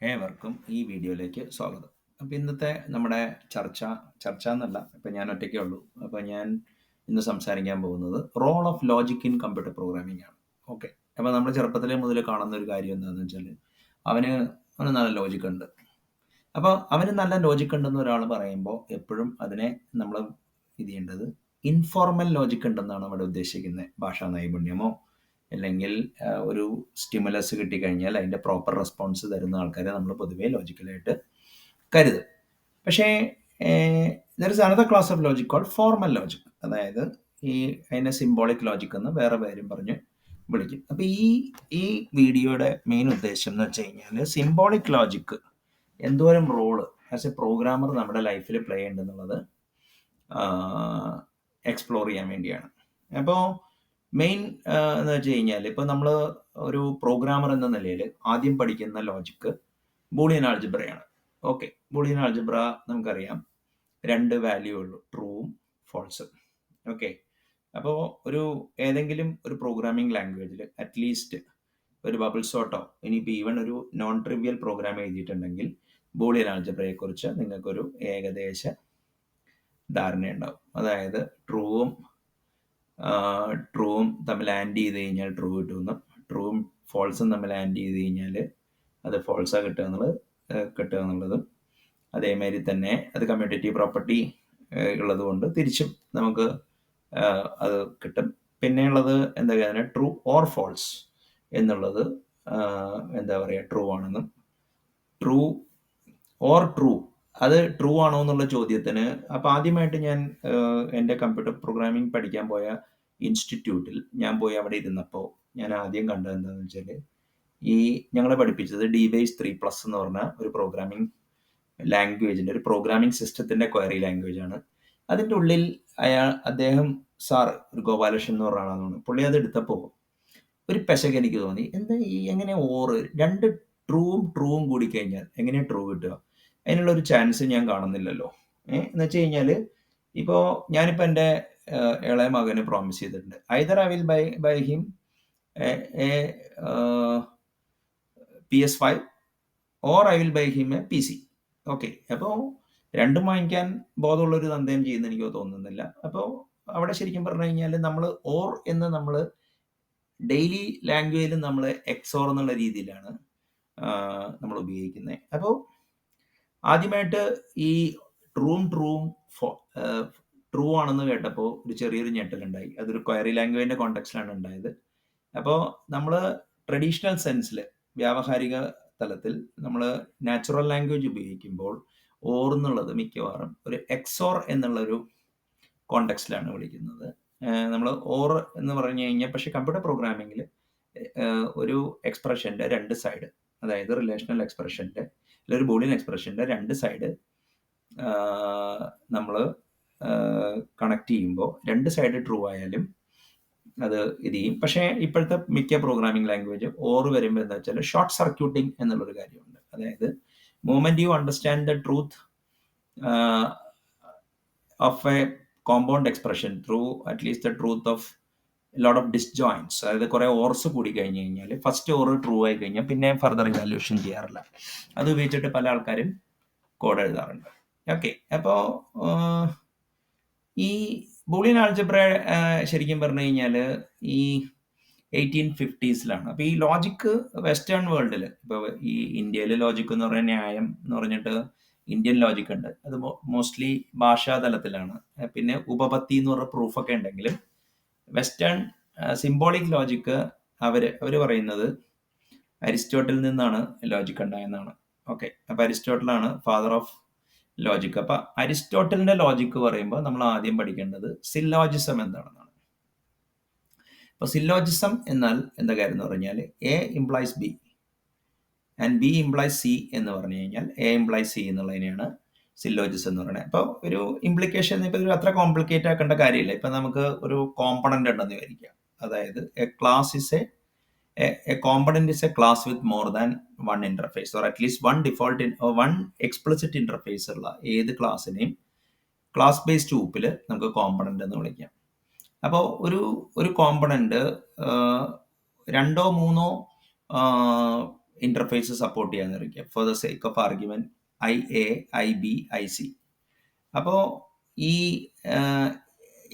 ഏവർക്കും ഈ വീഡിയോയിലേക്ക് സ്വാഗതം. അപ്പോൾ ഇന്നത്തെ നമ്മുടെ ചർച്ച എന്നല്ല, ഇപ്പം ഞാൻ ഒറ്റയ്ക്കേ ഉള്ളൂ. അപ്പോൾ ഞാൻ ഇന്ന് സംസാരിക്കാൻ പോകുന്നത് role of logic in computer programming ആണ്. ഓക്കെ. അപ്പോൾ നമ്മൾ ചെറുപ്പത്തിലേ മുതൽ കാണുന്ന ഒരു കാര്യം എന്താണെന്ന് വെച്ചാൽ അവന് അവന് നല്ല ലോജിക് ഉണ്ട്. അപ്പോൾ അവന് നല്ല ലോജിക് ഉണ്ടെന്ന് ഒരാൾ പറയുമ്പോൾ എപ്പോഴും അതിനെ നമ്മൾ ഇത് ചെയ്യേണ്ടത് ഇൻഫോർമൽ ലോജിക് ഉണ്ടെന്നാണ് അവിടെ ഉദ്ദേശിക്കുന്നത്. ഭാഷാ നൈപുണ്യമോ അല്ലെങ്കിൽ ഒരു സ്റ്റിമുലസ് കിട്ടിക്കഴിഞ്ഞാൽ അതിൻ്റെ പ്രോപ്പർ റെസ്പോൺസ് തരുന്ന ആൾക്കാരെ നമ്മൾ പൊതുവേ ലോജിക്കലായിട്ട് കരുതും. പക്ഷേ there is another class of logic called formal logic. അതായത് അതിനെ സിംബോളിക് ലോജിക് എന്ന് വേറെ പേരും പറഞ്ഞ് വിളിക്കും. അപ്പോൾ ഈ വീഡിയോയുടെ മെയിൻ ഉദ്ദേശം എന്ന് വെച്ച് കഴിഞ്ഞാൽ സിംബോളിക് ലോജിക് എന്തോരം റോള് ആസ് എ പ്രോഗ്രാമർ നമ്മുടെ ലൈഫിൽ പ്ലേ ഉണ്ടെന്നുള്ളത് എക്സ്പ്ലോർ ചെയ്യാൻ വേണ്ടിയാണ്. അപ്പോൾ മെയിൻ എന്ന് വെച്ച് കഴിഞ്ഞാൽ ഇപ്പോൾ നമ്മൾ ഒരു പ്രോഗ്രാമർ എന്ന നിലയിൽ ആദ്യം പഠിക്കുന്ന ലോജിക്ക് ബൂളിയൻ ആൾജിബ്രയാണ്. ഓക്കെ. ബൂളിയൻ ആൾജിബ്ര നമുക്കറിയാം 2 വാല്യൂ ഉള്ളൂ, ട്രൂവും ഫോൾസും. ഓക്കെ. അപ്പോൾ ഏതെങ്കിലും ഒരു പ്രോഗ്രാമിംഗ് ലാംഗ്വേജിൽ അറ്റ്ലീസ്റ്റ് ഒരു ബബിൾ സോട്ടോ ഇനിയിപ്പോൾ ഈവൻ ഒരു നോൺ ട്രിവിയൽ പ്രോഗ്രാം എഴുതിയിട്ടുണ്ടെങ്കിൽ ബൂളിയൻ ആൾജിബ്രയെക്കുറിച്ച് നിങ്ങൾക്കൊരു ഏകദേശ ധാരണയുണ്ടാവും. അതായത് ട്രൂവും തമ്മിൽ ആൻഡ് ചെയ്ത് കഴിഞ്ഞാൽ ട്രൂ കിട്ടുമെന്നും ട്രൂവും ഫോൾസും തമ്മിൽ ആൻഡ് ചെയ്ത് കഴിഞ്ഞാൽ അത് ഫോൾസാണ് കിട്ടുക എന്നുള്ളതും അതേമാതിരി തന്നെ അത് കമ്മ്യൂട്ടേറ്റീവ് പ്രോപ്പർട്ടി ഉള്ളത് കൊണ്ട് തിരിച്ചും നമുക്ക് അത് കിട്ടും. പിന്നെയുള്ളത് എന്താ പറയുക, ട്രൂ ഓർ ഫോൾസ് എന്നുള്ളത് എന്താ പറയുക, ട്രൂ ആണെന്നും ട്രൂ ഓർ ട്രൂ അത് ട്രൂ ആണോ എന്നുള്ള ചോദ്യത്തിന് അപ്പോൾ ആദ്യമായിട്ട് ഞാൻ എൻ്റെ കമ്പ്യൂട്ടർ പ്രോഗ്രാമിംഗ് പഠിക്കാൻ പോയ ഇൻസ്റ്റിറ്റ്യൂട്ടിൽ ഞാൻ പോയി അവിടെ ഇരുന്നപ്പോൾ ഞാൻ ആദ്യം കണ്ടത് എന്താണെന്ന് വെച്ചാൽ ഞങ്ങളെ പഠിപ്പിച്ചത് DBase 3+ എന്ന് പറഞ്ഞ ഒരു പ്രോഗ്രാമിംഗ് ലാംഗ്വേജിൻ്റെ ഒരു പ്രോഗ്രാമിംഗ് സിസ്റ്റത്തിൻ്റെ ക്വയറി ലാംഗ്വേജ് ആണ്. അതിൻ്റെ ഉള്ളിൽ അദ്ദേഹം സാർ ഒരു ഗോപാലകൃഷ്ണൻ എന്ന് പറഞ്ഞ ആളാണ്. പുള്ളി അത് എടുത്തപ്പോൾ ഒരു പെശക് എനിക്ക് തോന്നി. എന്താ എങ്ങനെ രണ്ട് ട്രൂവും കൂടി കഴിഞ്ഞാൽ എങ്ങനെയാണ് ട്രൂ കിട്ടുക? അതിനുള്ളൊരു ചാൻസ് ഞാൻ കാണുന്നില്ലല്ലോ. എന്ന് വെച്ച് കഴിഞ്ഞാൽ ഇപ്പോൾ ഞാനിപ്പോൾ എൻ്റെ ഇളയ മകന് പ്രോമിസ് ചെയ്തിട്ടുണ്ട്, either I will buy him PS5 or I will buy him A PC. Okay. അപ്പോൾ രണ്ടും വാങ്ങിക്കാൻ ബോധമുള്ളൊരു തന്തയും ചെയ്യുന്ന എനിക്ക് തോന്നുന്നില്ല. അപ്പോൾ അവിടെ ശരിക്കും പറഞ്ഞു കഴിഞ്ഞാൽ നമ്മൾ ഓർ എന്ന് നമ്മൾ ഡെയിലി ലാംഗ്വേജിൽ നമ്മൾ എക്സോർ എന്നുള്ള രീതിയിലാണ് നമ്മൾ ഉപയോഗിക്കുന്നത്. അപ്പോൾ ആദ്യമായിട്ട് ഈ ട്രൂ ആണെന്ന് കേട്ടപ്പോൾ ഒരു ചെറിയൊരു ഞെട്ടലുണ്ടായി. അതൊരു ക്വയറി ലാംഗ്വേജിൻ്റെ കോണ്ടെക്സ്റ്റിലാണ് ഉണ്ടായത്. അപ്പോൾ നമ്മൾ ട്രഡീഷണൽ സെൻസിൽ വ്യാവഹാരിക തലത്തിൽ നമ്മൾ നാച്ചുറൽ ലാംഗ്വേജ് ഉപയോഗിക്കുമ്പോൾ ഓർ എന്നുള്ളത് മിക്കവാറും ഒരു എക്സോർ എന്നുള്ളൊരു കോണ്ടെക്സ്റ്റിലാണ് വിളിക്കുന്നത്. നമ്മൾ ഓർ എന്ന് പറഞ്ഞു കഴിഞ്ഞാൽ പക്ഷേ കമ്പ്യൂട്ടർ പ്രോഗ്രാമിങ്ങിൽ ഒരു എക്സ്പ്രഷൻ്റെ 2 സൈഡ്, അതായത് റിലേഷണൽ എക്സ്പ്രഷൻ്റെ അല്ലെങ്കിൽ ഒരു ബൂളിയൻ എക്സ്പ്രഷൻ്റെ 2 സൈഡ് നമ്മൾ കണക്ട് ചെയ്യുമ്പോൾ 2 സൈഡ് ട്രൂ ആയാലും അത് ഇത് ചെയ്യും. പക്ഷേ ഇപ്പോഴത്തെ മിക്ക പ്രോഗ്രാമിംഗ് ലാംഗ്വേജ് ഓർ വരുമ്പോൾ എന്താ വെച്ചാൽ ഷോർട്ട് സർക്യൂട്ടിംഗ് എന്നുള്ളൊരു കാര്യമുണ്ട്. അതായത് moment you understand the truth of a compound expression through at least the truth of lot of disjoints, അതായത് കുറേ ഓർസ് കൂടി കഴിഞ്ഞ് കഴിഞ്ഞാൽ ഫസ്റ്റ് ഓർ ട്രൂ ആയി കഴിഞ്ഞാൽ പിന്നെ ഫർദർ ഇവാലുവേഷൻ ചെയ്യാറില്ല. അത് ഉപയോഗിച്ചിട്ട് പല ആൾക്കാരും കോഡ് എഴുതാറുണ്ട്. ഓക്കെ. അപ്പോൾ ഈ ബൂളിയൻ ആൾജിബ്ര ശരിക്കും പറഞ്ഞു കഴിഞ്ഞാൽ ഈ 1850s. അപ്പോൾ ഈ ലോജിക്ക് വെസ്റ്റേൺ വേൾഡിൽ, ഇപ്പോൾ ഈ ഇന്ത്യയിൽ ലോജിക്ക് എന്ന് പറഞ്ഞ ന്യായം എന്ന് പറഞ്ഞിട്ട് ഇന്ത്യൻ ലോജിക്ക് ഉണ്ട്. അത് മോസ്റ്റ്ലി ഭാഷാതലത്തിലാണ്. പിന്നെ ഉപപത്തി എന്ന് പറഞ്ഞ പ്രൂഫൊക്കെ ഉണ്ടെങ്കിലും വെസ്റ്റേൺ സിംബോളിക് ലോജിക്ക് അവർ പറയുന്നത് അരിസ്റ്റോട്ടിൽ നിന്നാണ് ലോജിക്ക് ഉണ്ടായെന്നാണ്. ഓക്കെ. അപ്പോൾ അരിസ്റ്റോട്ടിലാണ് ഫാദർ ഓഫ് ലോജിക്ക്. അപ്പോൾ അരിസ്റ്റോട്ടലിൻ്റെ ലോജിക്ക് പറയുമ്പോൾ നമ്മൾ ആദ്യം പഠിക്കേണ്ടത് സില്ലോജിസം എന്താണെന്നാണ്. അപ്പോൾ സില്ലോജിസം എന്നാൽ എന്താ കാര്യം എന്ന് പറഞ്ഞാൽ A implies B and B implies C എന്ന് പറഞ്ഞു കഴിഞ്ഞാൽ A implies C എന്നുള്ളതിനെയാണ് സില്ലോജിസം എന്ന് പറയുന്നത്. അപ്പോൾ ഒരു ഇംപ്ലിക്കേഷൻ ഇപ്പോൾ ഒരു അത്ര കോംപ്ലിക്കേറ്റ് ആക്കേണ്ട കാര്യമില്ല. ഇപ്പം നമുക്ക് ഒരു കോമ്പണൻ്റ് ഉണ്ടെന്ന് വിചാരിക്കാം. അതായത് a component is a class with more than one interface or at least one explicit interface ഉള്ള ഏത് ക്ലാസ്സിനെയും ക്ലാസ് ബേസ്ഡ് ഗ്രൂപ്പിൽ നമുക്ക് കോമ്പണൻ്റ് എന്ന് വിളിക്കാം. അപ്പോൾ ഒരു കോമ്പണൻ്റ് 2 or 3 ഇന്റർഫേസ് സപ്പോർട്ട് ചെയ്യാന്നിരിക്കുക. For the sake of argument IA, IB, IC. അപ്പോൾ ഈ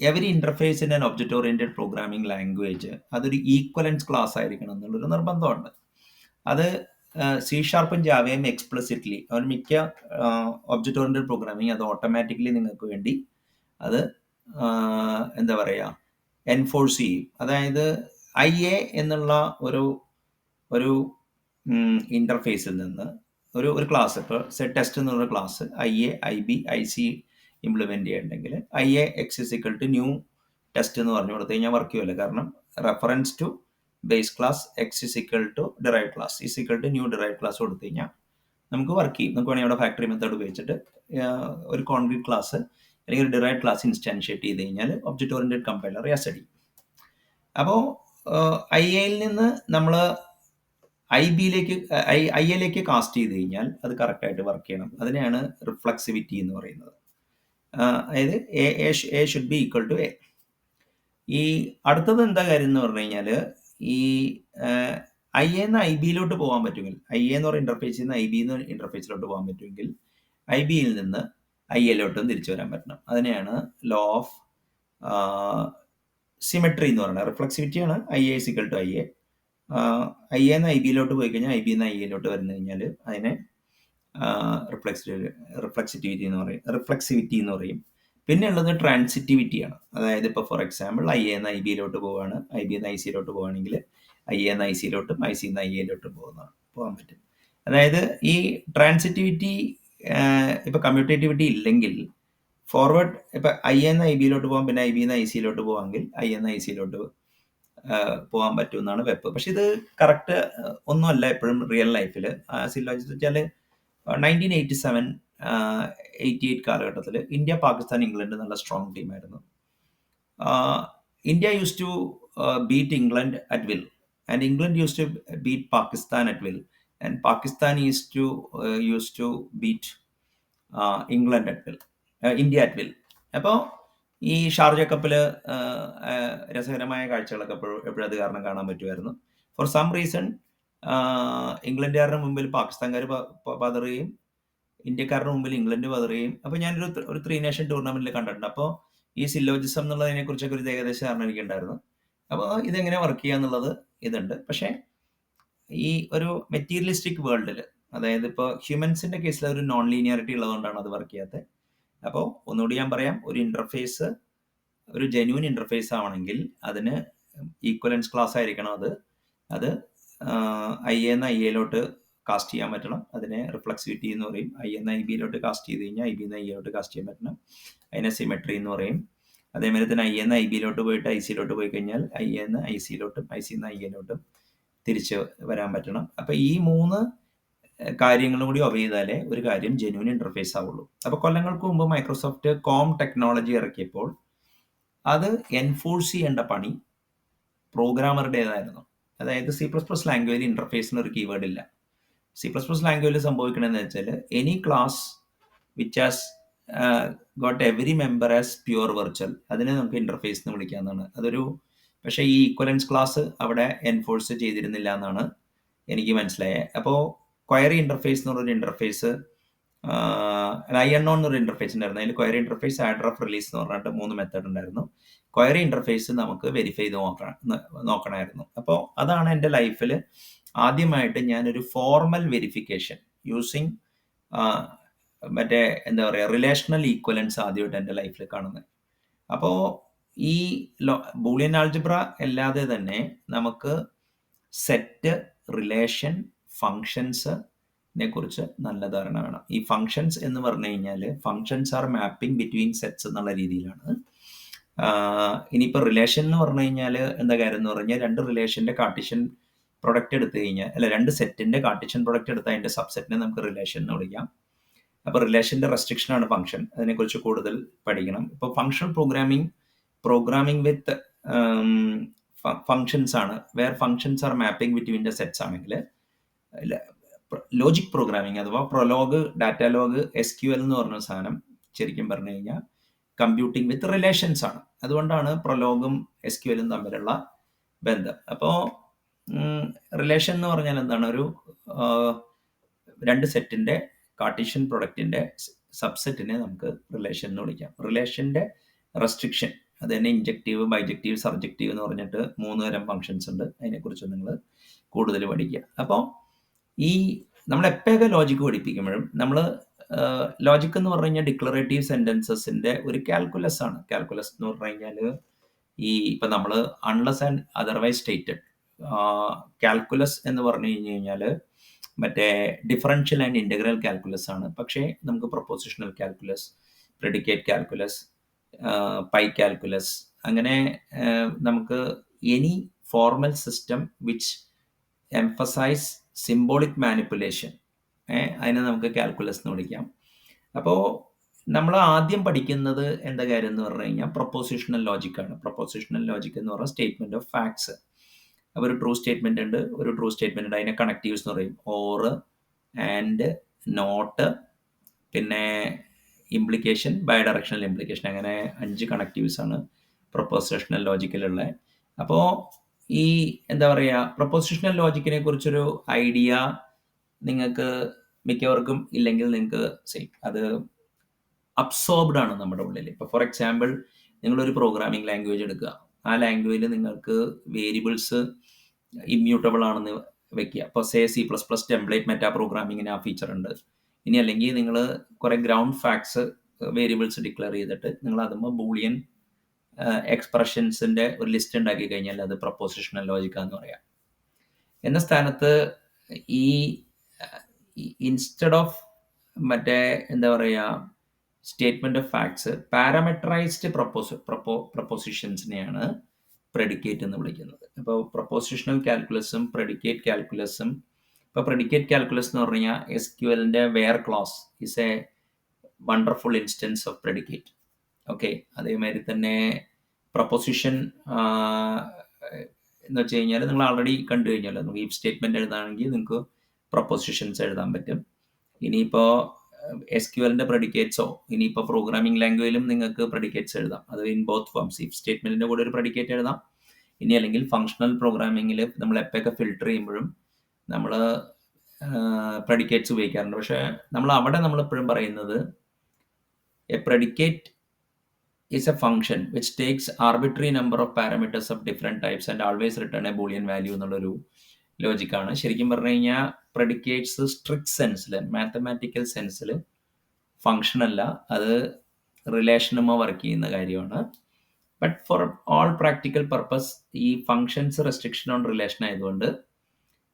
every interface in an object oriented programming language അതൊരു ഈക്വലൻസ് ക്ലാസ് ആയിരിക്കണം എന്നുള്ളൊരു നിർബന്ധമുണ്ട്. അത് C# ജാവയും എക്സ്പ്ലിസിറ്റ്ലി അവർ മിക്ക ഒബ്ജക്റ്റ് ഓറിയന്റഡ് പ്രോഗ്രാമിംഗ് അത് ഓട്ടോമാറ്റിക്കലി നിങ്ങൾക്ക് വേണ്ടി അത് എന്താ പറയുക എൻഫോഴ്സ് ചെയ്യും. അതായത് IA എന്നുള്ള ഒരു ഇന്റർഫേസിൽ നിന്ന് ഒരു ക്ലാസ്, ഇപ്പോൾ സെറ്റ് ടെസ്റ്റ് എന്നുള്ള class IA, IB, IC implement ചെയ്യണമെങ്കിൽ IA ന്യൂ ടെസ്റ്റ് എന്ന് പറഞ്ഞു കൊടുത്തു കഴിഞ്ഞാൽ വർക്ക് ചെയ്യുമല്ലോ. കാരണം reference to base class derive class new derive class കൊടുത്തു കഴിഞ്ഞാൽ നമുക്ക് വർക്ക് ചെയ്യും. നമുക്ക് വേണമെങ്കിൽ അവിടെ ഫാക്ടറി മെത്തേഡ് ഉപയോഗിച്ചിട്ട് ഒരു കോൺക്രീറ്റ് ക്ലാസ് അല്ലെങ്കിൽ ഒരു ഡിറൈവ് ക്ലാസ് ഇൻസ്റ്റാൻഷിയേറ്റ് ചെയ്ത് കഴിഞ്ഞാൽ ഒബ്ജക്റ്റ് ഓറിയന്റഡ് കമ്പൈലർ അടി. അപ്പോൾ IA നിന്ന് നമ്മൾ IA കാസ്റ്റ് ചെയ്ത് കഴിഞ്ഞാൽ അത് കറക്റ്റായിട്ട് വർക്ക് ചെയ്യണം. അതിനെയാണ് റിഫ്ലക്സിവിറ്റി എന്ന് പറയുന്നത്. അതായത് A should be equal to A. ഈ അടുത്തത് എന്താ കാര്യം എന്ന് പറഞ്ഞു കഴിഞ്ഞാൽ ഈ IA എന്ന് IBയിലോട്ട് പോകാൻ പറ്റുമെങ്കിൽ, IA എന്ന് പറയുന്ന ഇന്റർഫേസിൽ നിന്ന് IB എന്ന് ഇന്റർഫേസിലോട്ട് പോകാൻ പറ്റുമെങ്കിൽ IBയിൽ നിന്ന് IAയിലോട്ടും തിരിച്ചു വരാൻ പറ്റണം. അതിനെയാണ് ലോ ഓഫ് സിമെട്രി എന്ന് പറയുന്നത്. റിഫ്ലക്സിവിറ്റിയാണ് IA = IA. IA എന്ന് IBയിലോട്ട് പോയി കഴിഞ്ഞാൽ IB എന്ന് IAയിലോട്ട് വരുന്നു കഴിഞ്ഞാൽ അതിനെ റിഫ്ലക്സിവിറ്റി എന്ന് പറയും. പിന്നെ ഉള്ളത് ട്രാൻസിറ്റിവിറ്റിയാണ്. അതായത് ഇപ്പോൾ ഫോർ എക്സാമ്പിൾ IA എന്ന് IBയിലോട്ട് പോവുകയാണ്, IB എന്ന് ICയിലോട്ട് പോവുകയാണെങ്കിൽ IA എന്ന് ICയിലോട്ടും IC എന്ന് IAയിലോട്ടും പോകാൻ പറ്റും. അതായത് ഈ ട്രാൻസിറ്റിവിറ്റി ഇപ്പോൾ കമ്മ്യൂട്ടേറ്റിവിറ്റി ഇല്ലെങ്കിൽ ഫോർവേഡ് ഇപ്പം IA എന്ന് IBയിലോട്ട് പോകാം, പിന്നെ IB എന്ന് ICയിലോട്ട് പോകാമെങ്കിൽ IA എന്ന് ICയിലോട്ട് പോകാൻ പറ്റുമെന്നാണ് വെപ്പ്. പക്ഷെ ഇത് കറക്റ്റ് ഒന്നുമല്ല എപ്പോഴും റിയൽ ലൈഫിൽ. വെച്ചാൽ 1987, 88 കാലഘട്ടത്തിൽ ഇന്ത്യ, പാകിസ്ഥാൻ, ഇംഗ്ലണ്ട് നല്ല സ്ട്രോങ് ടീമായിരുന്നു. India used to beat England at will, and England used to beat Pakistan at will, and Pakistan used to beat England at will, India at will. അപ്പോൾ ഈ ഷാർജ കപ്പിൽ രസകരമായ കാഴ്ചകളൊക്കെ എപ്പോഴും അത് കാരണം കാണാൻ പറ്റുമായിരുന്നു. ഫോർ സം റീസൺ ഇംഗ്ലണ്ടുകാരുടെ മുമ്പിൽ പാകിസ്ഥാൻകാർ പതറുകയും ഇന്ത്യക്കാരുടെ മുമ്പിൽ ഇംഗ്ലണ്ട് പതറുകയും. അപ്പോൾ ഞാനൊരു 3 നേഷൻ ടൂർണമെന്റിൽ കണ്ടിട്ടുണ്ട്. അപ്പോൾ ഈ സില്ലോജിസം എന്നുള്ളതിനെ കുറിച്ചൊക്കെ ഒരു ഏകദേശ ധാരണ എനിക്കുണ്ടായിരുന്നു. അപ്പോൾ ഇതെങ്ങനെ വർക്ക് ചെയ്യുക എന്നുള്ളത് ഇതുണ്ട്. പക്ഷേ ഈ ഒരു മെറ്റീരിയലിസ്റ്റിക് വേൾഡിൽ, അതായത് ഇപ്പോൾ ഹ്യൂമൻസിന്റെ കേസിൽ ഒരു നോൺ ലീനിയാരിറ്റി ഉള്ളതുകൊണ്ടാണ് അത് വർക്ക് ചെയ്യാത്തത്. അപ്പോൾ ഒന്നുകൂടി ഞാൻ പറയാം, ഒരു ഇന്റർഫേസ് ഒരു ജെന്യൂൻ ഇന്റർഫേസ് ആവണമെങ്കിൽ അതിന് ഈക്വലൻസ് ക്ലാസ് ആയിരിക്കണം. അത് IA എന്ന് IAയിലോട്ട് കാസ്റ്റ് ചെയ്യാൻ പറ്റണം. അതിനെ റിഫ്ലക്സിവിറ്റി എന്ന് പറയും. IA എന്ന് IBയിലോട്ട് കാസ്റ്റ് ചെയ്ത് കഴിഞ്ഞാൽ IB എന്ന് IAയിലോട്ട് കാസ്റ്റ് ചെയ്യാൻ പറ്റണം. അതിനെ സിമെട്രി എന്ന് പറയും. അതേമാതിരി തന്നെ IA എന്ന് IBയിലോട്ട് പോയിട്ട് ICയിലോട്ട് പോയി കഴിഞ്ഞാൽ IA എന്ന് ICയിലോട്ടും IC എന്ന് IAയിലോട്ടും തിരിച്ച് വരാൻ പറ്റണം. അപ്പോൾ ഈ 3 കാര്യങ്ങളും കൂടി ഒബേ ചെയ്താലേ ഒരു കാര്യം ജെന്യൂൻ ഇന്റർഫേസ് ആവുള്ളൂ. അപ്പോൾ കൊല്ലങ്ങൾക്ക് മുമ്പ് മൈക്രോസോഫ്റ്റ് കോം ടെക്നോളജി ഇറക്കിയപ്പോൾ അത് എൻഫോഴ്സ് ചെയ്യേണ്ട പണി പ്രോഗ്രാമറുടേതായിരുന്നു. അതായത് C++ ലാംഗ്വേജിൽ ഇന്റർഫേസിന് ഒരു കീവേഡ് ഇല്ല. C++ ലാംഗ്വേജിൽ സംഭവിക്കണമെന്ന് വെച്ചാൽ any class which has got every member as pure virtual, അതിനെ നമുക്ക് ഇന്റർഫേസ് എന്ന് വിളിക്കാവുന്നതാണ്. പക്ഷേ ഈ ഈക്വലൻസ് ക്ലാസ് അവിടെ എൻഫോഴ്സ് ചെയ്തിരുന്നില്ല എന്നാണ് എനിക്ക് മനസ്സിലായത്. അപ്പോൾ ക്വയറി ഇന്റർഫേസ് എന്ന് പറഞ്ഞൊരു ഇന്റർഫേസ്, IUnknown എന്നൊരു ഇന്റർഫേസ് ഉണ്ടായിരുന്നു. അതിൽ ക്വയറി ഇന്റർഫേസ്, ആഡ്രഫ്, റിലീസ് എന്ന് പറഞ്ഞിട്ട് 3 മെത്തേഡ് ഉണ്ടായിരുന്നു. ക്വയറി ഇന്റർഫേസ് നമുക്ക് വെരിഫൈ ചെയ്ത് നോക്കണമായിരുന്നു. അപ്പോൾ അതാണ് എൻ്റെ ലൈഫിൽ ആദ്യമായിട്ട് ഞാനൊരു ഫോർമൽ വെരിഫിക്കേഷൻ യൂസിങ് മറ്റേ എന്താ പറയുക റിലേഷണൽ ഈക്വലൻസ് ആദ്യമായിട്ട് എൻ്റെ ലൈഫിൽ കാണുന്നത്. അപ്പോൾ ഈ ബൂളിയൻ ആൾജിബ്ര അല്ലാതെ തന്നെ നമുക്ക് സെറ്റ്, റിലേഷൻ, ഫങ്ഷൻസിനെ കുറിച്ച് നല്ല ധാരണ വേണം. ഈ ഫങ്ഷൻസ് എന്ന് പറഞ്ഞു കഴിഞ്ഞാൽ functions are mapping between sets എന്നുള്ള രീതിയിലാണ്. ഇനിയിപ്പോൾ റിലേഷൻ എന്ന് പറഞ്ഞു കഴിഞ്ഞാൽ എന്താ കാര്യം എന്ന് പറഞ്ഞാൽ 2 റിലേഷൻ്റെ കാർട്ടീഷ്യൻ പ്രൊഡക്റ്റ് എടുത്തു കഴിഞ്ഞാൽ, 2 സെറ്റിൻ്റെ കാർട്ടീഷ്യൻ പ്രൊഡക്റ്റ് എടുത്താൽ അതിൻ്റെ സബ്സെറ്റിനെ നമുക്ക് റിലേഷൻ എന്ന് വിളിക്കാം. അപ്പോൾ റിലേഷൻ്റെ റെസ്ട്രിക്ഷനാണ് ഫംഗ്ഷൻ. അതിനെക്കുറിച്ച് കൂടുതൽ പഠിക്കണം. ഇപ്പോൾ ഫങ്ഷണൽ പ്രോഗ്രാമിംഗ് വിത്ത് ഫങ്ഷൻസ് ആണ്. Where functions are mapping between the sets ആണെങ്കിൽ ലോജിക് പ്രോഗ്രാമിംഗ് അഥവാ പ്രൊലോഗ്, ഡാറ്റാലോഗ്, SQL എന്ന് പറഞ്ഞ സാധനം ശരിക്കും പറഞ്ഞു കഴിഞ്ഞാൽ കമ്പ്യൂട്ടിംഗ് വിത്ത് റിലേഷൻസ് ആണ്. അതുകൊണ്ടാണ് പ്രൊലോഗും SQLും തമ്മിലുള്ള ബന്ധം. അപ്പോൾ റിലേഷൻ എന്ന് പറഞ്ഞാൽ എന്താണ്? ഒരു രണ്ട് സെറ്റിൻ്റെ കാർട്ടീഷ്യൻ പ്രൊഡക്റ്റിൻ്റെ സബ്സെറ്റിനെ നമുക്ക് റിലേഷൻ എന്ന് വിളിക്കാം. റിലേഷൻ്റെ റെസ്ട്രിക്ഷൻ അത് തന്നെ ഇൻജക്റ്റീവ്, ബൈജക്റ്റീവ്, സർജക്റ്റീവ് എന്ന് പറഞ്ഞിട്ട് 3 തരം ഫങ്ഷൻസ് ഉണ്ട്. അതിനെക്കുറിച്ച് നിങ്ങൾ കൂടുതൽ പഠിക്കുക. അപ്പോൾ ഈ നമ്മൾ എപ്പോഴൊക്കെ ലോജിക്ക് പഠിപ്പിക്കുമ്പോഴും നമ്മൾ ലോജിക് എന്ന് പറഞ്ഞു കഴിഞ്ഞാൽ ഡിക്ലറേറ്റീവ് സെൻറ്റൻസസിൻ്റെ ഒരു കാൽക്കുലസ് ആണ്. കാൽക്കുലസ് എന്ന് പറഞ്ഞു കഴിഞ്ഞാൽ ഇപ്പം നമ്മൾ unless and otherwise stated calculus എന്ന് പറഞ്ഞു കഴിഞ്ഞാൽ മറ്റേ ഡിഫറൻഷ്യൽ ആൻഡ് ഇൻ്റഗ്രൽ കാൽക്കുലസ് ആണ്. പക്ഷേ നമുക്ക് propositional calculus, predicate calculus, pi calculus, അങ്ങനെ നമുക്ക് any formal system which emphasise symbolic manipulation, അതിനെ നമുക്ക് കാൽക്കുലസ് എന്ന് വിളിക്കാം. അപ്പോൾ നമ്മൾ ആദ്യം പഠിക്കുന്നത് എന്താ കാര്യം എന്ന് പറഞ്ഞു കഴിഞ്ഞാൽ പ്രൊപ്പോസിഷണൽ ലോജിക്കാണ്. പ്രൊപ്പോസിഷണൽ ലോജിക് എന്ന് പറഞ്ഞാൽ സ്റ്റേറ്റ്മെൻറ്റ് ഓഫ് ഫാക്ട്സ്. അപ്പോൾ ഒരു ട്രൂ സ്റ്റേറ്റ്മെൻ്റ് ഉണ്ട്, ഒരു ട്രൂ സ്റ്റേറ്റ്മെൻ്റ് ഉണ്ട്. അതിനെ കണക്റ്റീവ്സ് എന്ന് പറയും. ഓർ, ആൻഡ്, നോട്ട്, പിന്നെ ഇംപ്ലിക്കേഷൻ, ബൈ ഡയറക്ഷണൽ ഇംപ്ലിക്കേഷൻ, അങ്ങനെ 5 കണക്റ്റീവ്സ് ആണ് പ്രൊപ്പോസിഷണൽ ലോജിക്കിലുള്ളത്. അപ്പോൾ ഈ എന്താ പറയുക, പ്രൊപ്പോസിഷണൽ ലോജിക്കിനെ കുറിച്ചൊരു ഐഡിയ നിങ്ങൾക്ക് മിക്കവർക്കും ഇല്ലെങ്കിൽ നിങ്ങൾക്ക് അത് അബ്സോർബ്ഡ് ആണ് നമ്മുടെ ഉള്ളിൽ. ഇപ്പോൾ ഫോർ എക്സാമ്പിൾ നിങ്ങളൊരു പ്രോഗ്രാമിംഗ് ലാംഗ്വേജ് എടുക്കുക. ആ ലാംഗ്വേജിൽ നിങ്ങൾക്ക് വേരിയബിൾസ് ഇമ്മ്യൂട്ടബിൾ ആണെന്ന് വെക്കുക. അപ്പോൾ C++ ടെംപ്ലേറ്റ് മെറ്റാ പ്രോഗ്രാമിങ്ങിന് ആ ഫീച്ചർ ഉണ്ട്. ഇനി അല്ലെങ്കിൽ നിങ്ങൾ കുറേ ഗ്രൗണ്ട് ഫാക്ട്സ് വേരിയബിൾസ് ഡിക്ലെയർ ചെയ്തിട്ട് നിങ്ങൾ അതുമ്പോൾ ബൂളിയൻ എക്സ്പ്രഷൻസിൻ്റെ ഒരു ലിസ്റ്റ് ഉണ്ടാക്കി കഴിഞ്ഞാൽ അത് പ്രൊപ്പോസിഷണൽ ലോജിക്കാന്ന് പറയാം. എന്ന സ്ഥാനത്ത് ഈ ഇൻസ്റ്റെഡ് ഓഫ് മറ്റേ എന്താ പറയുക സ്റ്റേറ്റ്മെൻറ്റ് ഓഫ് ഫാക്ട്സ്, പാരാമെട്രൈസ്ഡ് പ്രൊപ്പോസിഷൻസിനെയാണ് പ്രെഡിക്കേറ്റ് എന്ന് വിളിക്കുന്നത്. അപ്പോൾ പ്രൊപ്പോസിഷണൽ കാൽക്കുലസും പ്രെഡിക്കേറ്റ് കാൽക്കുലസും, ഇപ്പോൾ പ്രെഡിക്കേറ്റ് കാൽക്കുലസ് എന്ന് പറഞ്ഞു കഴിഞ്ഞാൽ SQLൻ്റെ where clause is a wonderful instance of predicate. Okay, അതേമാതിരി തന്നെ പ്രൊപ്പോസിഷൻ എന്ന് വെച്ച് കഴിഞ്ഞാൽ നിങ്ങൾ ആൾറെഡി കണ്ടു കഴിഞ്ഞാൽ നമുക്ക് ഈ സ്റ്റേറ്റ്മെൻറ്റ് എഴുതാണെങ്കിൽ നിങ്ങൾക്ക് പ്രൊപ്പോസിഷൻസ് എഴുതാൻ പറ്റും. ഇനിയിപ്പോൾ SQLൻ്റെ പ്രെഡിക്കേറ്റ്സോ ഇനിയിപ്പോൾ പ്രോഗ്രാമിംഗ് ലാംഗ്വേജിലും നിങ്ങൾക്ക് പ്രെഡിക്കേറ്റ്സ് എഴുതാം. അത് ഇൻ ബോത്ത് ഫോംസ്. ഈ സ്റ്റേറ്റ്മെൻറ്റിൻ്റെ കൂടെ ഒരു പ്രെഡിക്കേറ്റ് എഴുതാം. ഇനി അല്ലെങ്കിൽ ഫങ്ഷണൽ പ്രോഗ്രാമിങ്ങിൽ നമ്മൾ എപ്പോഴൊക്കെ ഫിൽട്ടർ ചെയ്യുമ്പോഴും നമ്മൾ പ്രെഡിക്കേറ്റ്സ് ഉപയോഗിക്കാറുണ്ട്. പക്ഷേ നമ്മൾ എപ്പോഴും പറയുന്നത് A predicate is a function which takes arbitrary number of parameters of different types and always return a boolean value എന്നുള്ളൊരു ലോജിക്കാണ്. ശരിക്കും പറഞ്ഞു കഴിഞ്ഞാൽ പ്രെഡിക്കേറ്റ്സ് സ്ട്രിക്റ്റ് സെൻസിൽ, മാത്തമാറ്റിക്കൽ സെൻസിൽ ഫങ്ഷൻ അല്ല, അത് റിലേഷനുമോ വർക്ക് ചെയ്യുന്ന കാര്യമാണ്. But for all practical purpose ഈ ഫങ്ഷൻസ് റെസ്ട്രിക്ഷൻ ഓൺ റിലേഷൻ ആയതുകൊണ്ട്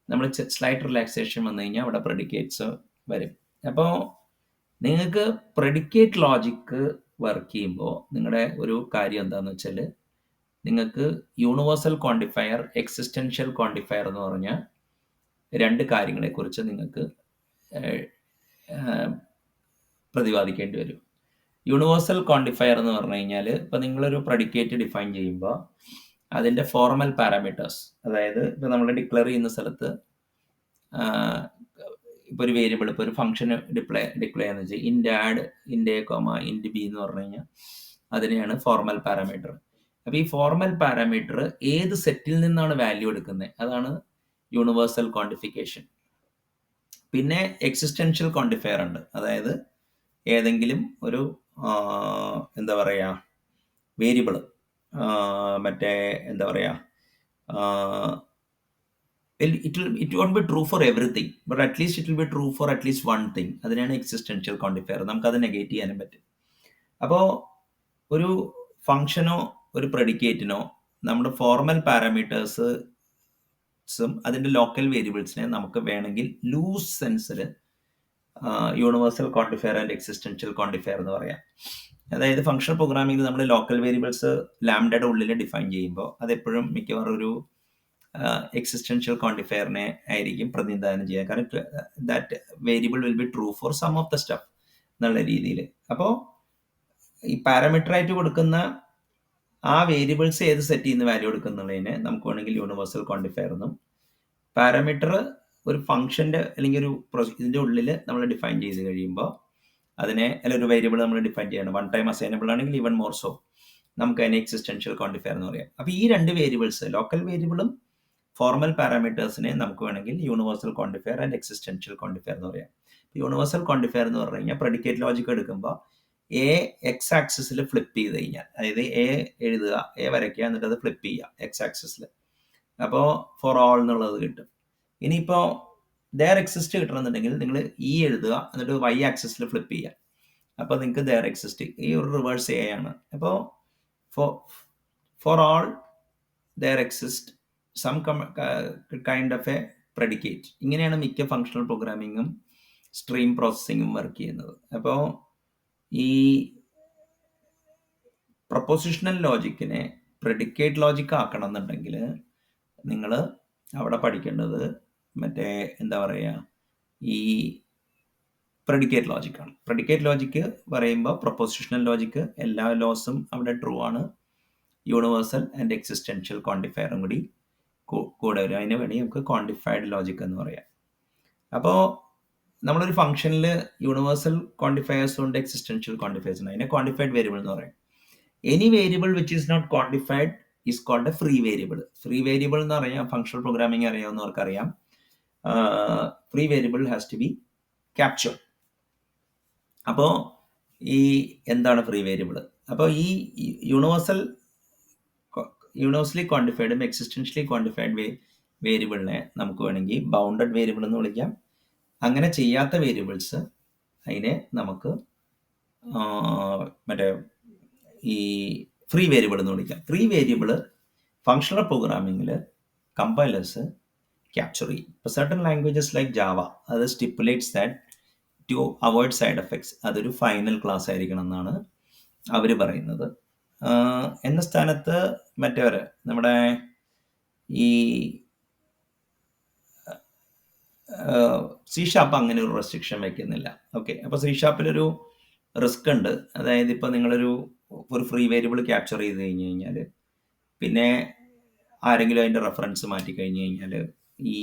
നമ്മൾ സ്ലൈറ്റ് റിലാക്സേഷൻ വന്നു കഴിഞ്ഞാൽ അവിടെ പ്രെഡിക്കേറ്റ്സ് വരും. അപ്പോൾ നിങ്ങൾക്ക് പ്രെഡിക്കേറ്റ് ലോജിക്ക് വർക്ക് ചെയ്യുമ്പോൾ നിങ്ങളുടെ ഒരു കാര്യം എന്താണെന്ന് വെച്ചാൽ നിങ്ങൾക്ക് യൂണിവേഴ്സൽ ക്വാണ്ടിഫയർ, എക്സിസ്റ്റൻഷ്യൽ ക്വാണ്ടിഫയർ എന്ന് പറഞ്ഞ 2 കാര്യങ്ങളെക്കുറിച്ച് നിങ്ങൾക്ക് പ്രതിപാദിക്കേണ്ടി വരും. യൂണിവേഴ്സൽ ക്വാണ്ടിഫയർ എന്ന് പറഞ്ഞു കഴിഞ്ഞാൽ ഇപ്പോൾ നിങ്ങളൊരു പ്രെഡിക്കേറ്റ് ഡിഫൈൻ ചെയ്യുമ്പോൾ അതിൻ്റെ ഫോർമൽ പാരാമീറ്റേഴ്സ്, അതായത് ഇപ്പോൾ നമ്മൾ ഡിക്ലെയർ ചെയ്യുന്ന സ്ഥലത്ത് ഇപ്പോൾ ഒരു വേരിയബിൾ, ഇപ്പോൾ ഒരു ഫംഗ്ഷൻ ഡിക്ലെയർ ചെയ്യുന്ന വെച്ചാൽ ഇൻറ്റ് ആഡ്, ഇൻറ്റ് എ കോമ ഇൻറ്റ് ബി എന്ന് പറഞ്ഞു കഴിഞ്ഞാൽ അതിനെയാണ് ഫോർമൽ പാരാമീറ്റർ. അപ്പോൾ ഈ ഫോർമൽ പാരാമീറ്റർ ഏത് സെറ്റിൽ നിന്നാണ് വാല്യൂ എടുക്കുന്നത് അതാണ് യൂണിവേഴ്സൽ ക്വാണ്ടിഫിക്കേഷൻ. പിന്നെ എക്സിസ്റ്റൻഷ്യൽ ക്വാണ്ടിഫയർ ഉണ്ട്, അതായത് ഏതെങ്കിലും ഒരു എന്താ പറയുക വേരിയബിൾ മറ്റേ എന്താ പറയുക it won't be true for everything, but at least it will be true for at least one thing. അതിനാണ് എക്സിസ്റ്റൻഷ്യൽ ക്വാണ്ടിഫയർ. നമുക്കത് നെഗേറ്റ് ചെയ്യാനും പറ്റും. അപ്പോൾ ഒരു ഫങ്ഷനോ ഒരു പ്രെഡിക്കേറ്റിനോ നമ്മുടെ ഫോർമൽ പാരാമീറ്റേഴ്സും അതിൻ്റെ ലോക്കൽ വേരിയബിൾസിനെ നമുക്ക് വേണമെങ്കിൽ ലൂസ് സെൻസിൽ universal quantifier and existential quantifier എന്ന് പറയാം. അതായത് ഫങ്ഷണൽ പ്രോഗ്രാമിംഗിൽ നമ്മൾ ലോക്കൽ വേരിയബിൾസ് ലാംഡയുടെ ഉള്ളിൽ ഡിഫൈൻ ചെയ്യുമ്പോൾ അതെപ്പോഴും മിക്കവാറും ഒരു എക്സിസ്റ്റൻഷ്യൽ ക്വാണ്ടിഫയറിനെ ആയിരിക്കും പ്രതിനിധാനം ചെയ്യുക. കാരണം that variable will be true for some of the stuff എന്നുള്ള രീതിയിൽ. അപ്പോൾ ഈ പാരാമീറ്ററായിട്ട് കൊടുക്കുന്ന ആ വേരിയബിൾസ് ഏത് സെറ്റ് ചെയ്യുന്ന വാല്യൂ എടുക്കുന്നുള്ളതിനെ നമുക്ക് വേണമെങ്കിൽ യൂണിവേഴ്സൽ ക്വാണ്ടിഫയർ എന്നും, പാരാമീറ്റർ ഒരു ഫംഗ്ഷൻ്റെ അല്ലെങ്കിൽ ഒരു ഇതിൻ്റെ ഉള്ളിൽ നമ്മൾ ഡിഫൈൻ ചെയ്ത് കഴിയുമ്പോൾ അതിനെ അല്ലെങ്കിൽ ഒരു വേരിയബിൾ നമ്മൾ ഡിഫൈൻ ചെയ്യണം, വൺ ടൈം അസൈനബിൾ ആണെങ്കിൽ ഈവൻ മോർ സോ നമുക്ക് അതിനെ എക്സിസ്റ്റൻഷ്യൽ ക്വാണ്ടിഫയർ എന്ന് പറയാം. അപ്പോൾ ഈ 2 വേരിയബിൾസ് ലോക്കൽ വേരിയബിളും ഫോർമൽ പാരാമീറ്റേഴ്സിനെ നമുക്ക് വേണമെങ്കിൽ universal quantifier and existential quantifier എന്ന് പറയാം. യൂണിവേഴ്സൽ ക്വാണ്ടിഫയർ എന്ന് പറഞ്ഞു കഴിഞ്ഞാൽ പ്രെഡിക്കേറ്റ് ലോജിക് എടുക്കുമ്പോൾ എ എക്സ് ആക്സിസിൽ ഫ്ലിപ്പ് ചെയ്ത് കഴിഞ്ഞാൽ, അതായത് എ എഴുതുക, എ വരയ്ക്കുക, എന്നിട്ട് അത് ഫ്ലിപ്പ് ചെയ്യുക എക്സ് ആക്സിസിൽ, അപ്പോൾ ഫോർ ഓൾ എന്നുള്ളത് കിട്ടും. ഇനിയിപ്പോൾ ദർ എക്സിസ്റ്റ് കിട്ടണമെന്നുണ്ടെങ്കിൽ നിങ്ങൾ ഇ എഴുതുക, എന്നിട്ട് വൈ ആക്സിസിൽ ഫ്ലിപ്പ് ചെയ്യുക, അപ്പോൾ നിങ്ങൾക്ക് ദർ എക്സിസ്റ്റ്, ഈ ഒരു റിവേഴ്സ് എ ആണ്. അപ്പോൾ for all there exist some kind of a predicate. ഇങ്ങനെയാണ് മിക്ക ഫങ്ഷണൽ പ്രോഗ്രാമിങ്ങും സ്ട്രീം പ്രോസസ്സിങ്ങും വർക്ക് ചെയ്യുന്നത്. അപ്പോൾ ഈ പ്രൊപ്പോസിഷണൽ ലോജിക്കിനെ പ്രെഡിക്കേറ്റ് ലോജിക്ക് ആക്കണം എന്നുണ്ടെങ്കിൽ നിങ്ങൾ അവിടെ പഠിക്കേണ്ടത് മറ്റേ എന്താ പറയുക, ഈ പ്രെഡിക്കേറ്റ് ലോജിക്കാണ്. പ്രെഡിക്കേറ്റ് ലോജിക്ക് പറയുമ്പോൾ പ്രൊപ്പോസിഷണൽ ലോജിക്ക് എല്ലാ ലോസും അവിടെ ട്രൂ ആണ്, യൂണിവേഴ്സൽ ആൻഡ് എക്സിസ്റ്റൻഷ്യൽ ക്വാണ്ടിഫയറും കൂടി കൂടെ വരും. അതിന് വേണ്ടി നമുക്ക് ക്വാണ്ടിഫൈഡ് ലോജിക് എന്ന് പറയാം. അപ്പോൾ നമ്മളൊരു ഫംഗ്ഷനിൽ യൂണിവേഴ്സൽ ക്വാണ്ടിഫയേഴ്സും ഉണ്ട്, എക്സിസ്റ്റൻഷ്യൽ ക്വാണ്ടിഫയേഴ്സ് ഉണ്ട്. അതിനെ ക്വാണ്ടിഫൈഡ് വേരിയബിൾ എന്ന് പറയും. Any variable which is not quantified is called a free variable. Free variable എന്ന് പറയാം, ഫങ്ഷണൽ പ്രോഗ്രാമിംഗ് അറിയാവുന്നവർക്കറിയാം, free variable has to be captured. അപ്പോൾ ഈ എന്താണ് ഫ്രീ വേരിയബിൾ? അപ്പോൾ ഈ യൂണിവേഴ്സലി ക്വാണ്ടിഫൈഡും എക്സിസ്റ്റൻഷ്യലി ക്വാണ്ടിഫൈഡ് വേരിയബിളിനെ നമുക്ക് വേണമെങ്കിൽ ബൗണ്ടഡ് വേരിയബിൾ എന്ന് വിളിക്കാം. അങ്ങനെ ചെയ്യാത്ത വേരിയബിൾസ് അതിനെ നമുക്ക് മറ്റേ ഈ ഫ്രീ വേരിയബിൾ എന്ന് വിളിക്കാം. ഫ്രീ വേരിയബിൾ ഫങ്ഷണൽ പ്രോഗ്രാമിങ്ങിൽ കമ്പൈലേഴ്സ് ക്യാപ്ചർ ചെയ്യും. ഇപ്പോൾ സർട്ടൺ ലാംഗ്വേജസ് ലൈക്ക് ജാവ അത് stipulates that to avoid side effects അതൊരു ഫൈനൽ ക്ലാസ് ആയിരിക്കണം എന്നാണ് അവർ പറയുന്നത്. എന്ന സ്ഥാനത്ത് മറ്റവർ നമ്മുടെ ഈ സി ഷാപ്പ് അങ്ങനെ ഒരു റെസ്ട്രിക്ഷൻ വയ്ക്കുന്നില്ല. ഓക്കെ, അപ്പോൾ സി ഷാപ്പിലൊരു റിസ്ക് ഉണ്ട്. അതായത് ഇപ്പോൾ നിങ്ങളൊരു ഫ്രീ വേരിയബിൾ ക്യാപ്ചർ ചെയ്ത് കഴിഞ്ഞ് കഴിഞ്ഞാൽ പിന്നെ ആരെങ്കിലും അതിൻ്റെ റെഫറൻസ് മാറ്റി കഴിഞ്ഞ് കഴിഞ്ഞാൽ ഈ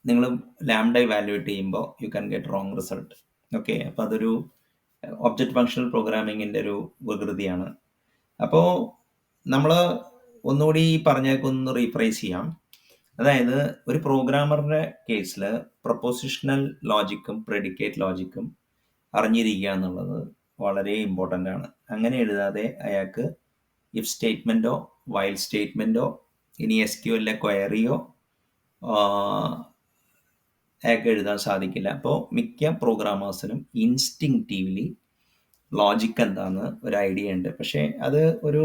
നിങ്ങൾ ലാംഡ ഇവാലുവേറ്റ് ചെയ്യുമ്പോൾ you can get wrong result. Okay, അപ്പോൾ അതൊരു ഒബ്ജക്റ്റ് ഫങ്ഷണൽ പ്രോഗ്രാമിങ്ങിൻ്റെ ഒരു വികൃതിയാണ്. അപ്പോൾ നമ്മൾ ഒന്നുകൂടി പറഞ്ഞേക്കൊന്ന് റീഫ്രൈസ് ചെയ്യാം. അതായത് ഒരു പ്രോഗ്രാമറുടെ കേസിൽ പ്രൊപ്പോസിഷണൽ ലോജിക്കും പ്രെഡിക്കേറ്റ് ലോജിക്കും അറിഞ്ഞിരിക്കുക എന്നുള്ളത് വളരെ ഇമ്പോർട്ടൻ്റ് ആണ്. അങ്ങനെ എഴുതാതെ അയാൾക്ക് ഇഫ് സ്റ്റേറ്റ്മെൻറ്റോ വൈൽ സ്റ്റേറ്റ്മെൻറ്റോ ഇനി SQL ക്വയറിയോ അയാൾക്ക് എഴുതാൻ സാധിക്കില്ല. അപ്പോൾ മിക്ക പ്രോഗ്രാമേഴ്സിനും ഇൻസ്റ്റിങ്ക്റ്റീവ്ലി ലോജിക്ക് എന്താണെന്ന് ഒരു ഐഡിയ ഉണ്ട്. പക്ഷേ അത് ഒരു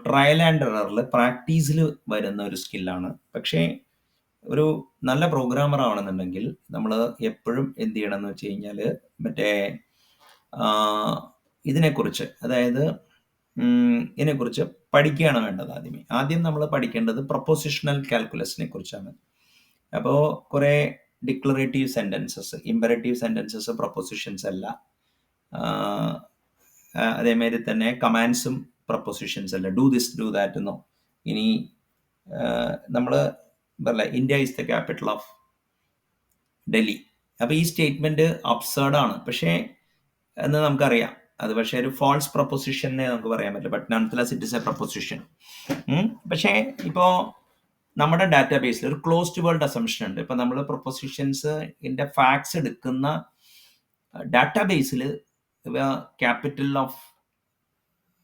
ട്രയൽ ആൻഡ് എററിൽ പ്രാക്ടീസിൽ വരുന്ന ഒരു സ്കില്ലാണ്. പക്ഷേ ഒരു നല്ല പ്രോഗ്രാമർ ആവണമെന്നുണ്ടെങ്കിൽ നമ്മൾ എപ്പോഴും എന്ത് ചെയ്യണം എന്ന് വെച്ച് കഴിഞ്ഞാൽ മറ്റേ ഇതിനെക്കുറിച്ച്, അതായത് ഇതിനെക്കുറിച്ച് പഠിക്കുകയാണ് വേണ്ടത്. ആദ്യം നമ്മൾ പഠിക്കേണ്ടത് പ്രൊപ്പോസിഷണൽ കാൽക്കുലസിനെ കുറിച്ചാണ്. അപ്പോൾ കുറേ declarative sentences, imperative sentences propositions അല്ല. അതേമാതിരി തന്നെ കമാൻഡ്സും പ്രൊപ്പോസിഷൻസ് അല്ല. ഡു ദിസ് ഡു ദാറ്റ് എന്നോ. ഇനി നമ്മൾ പറയല India is the capital of Delhi. അപ്പോൾ ഈ സ്റ്റേറ്റ്മെൻറ്റ് അബ്സേർഡാണ്, പക്ഷേ എന്ന് നമുക്കറിയാം. അത് പക്ഷേ ഒരു ഫോൾസ് പ്രൊപ്പോസിഷനെ നമുക്ക് പറയാൻ പറ്റില്ല. But nonetheless it is a proposition. പക്ഷേ ഇപ്പോൾ നമ്മുടെ ഡാറ്റാബേസിൽ ഒരു ക്ലോസ്ഡ് വേൾഡ് അസംഷൻ ഉണ്ട്. ഇപ്പോൾ നമ്മൾ പ്രൊപ്പോസിഷൻസിൻ്റെ ഫാക്ട്സ് എടുക്കുന്ന ഡാറ്റാബേസിൽ ക്യാപിറ്റൽ ഓഫ്